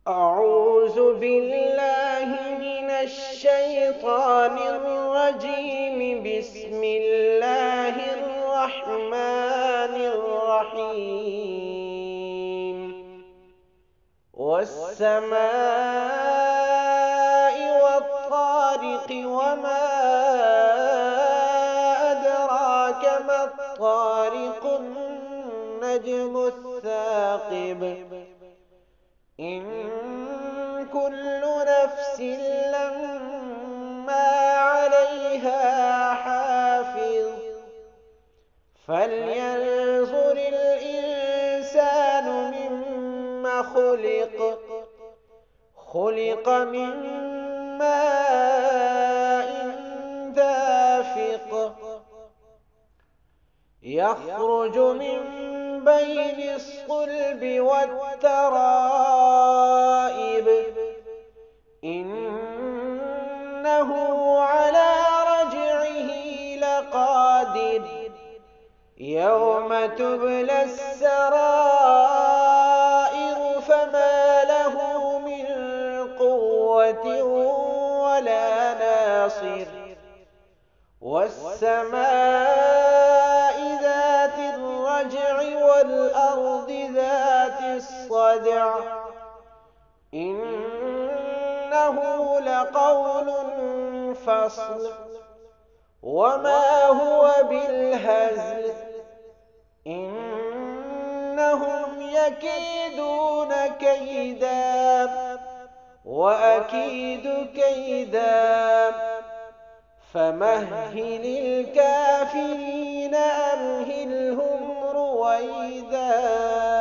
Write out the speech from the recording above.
أعوذ بالله من الشيطان الرجيم. بسم الله الرحمن الرحيم. والسماء والطارق وما أدراك ما الطارق النجم الثاقب. إن كل نفس لما عليها حافظ. فلينظر الإنسان مما خلق من ماء دافق يخرج من بين الصلب والترائب. إنه على رجعه لقادر. يوم تبلى السرائر فما له من قوة ولا ناصر. والسماء ذات الرجع والأرض ذات الصدع. إنه لقول فصل وما هو بالهزل. إنهم يكيدون كيدا وأكيد كيدا. فمهل الكافرين أمهلهم رويدا.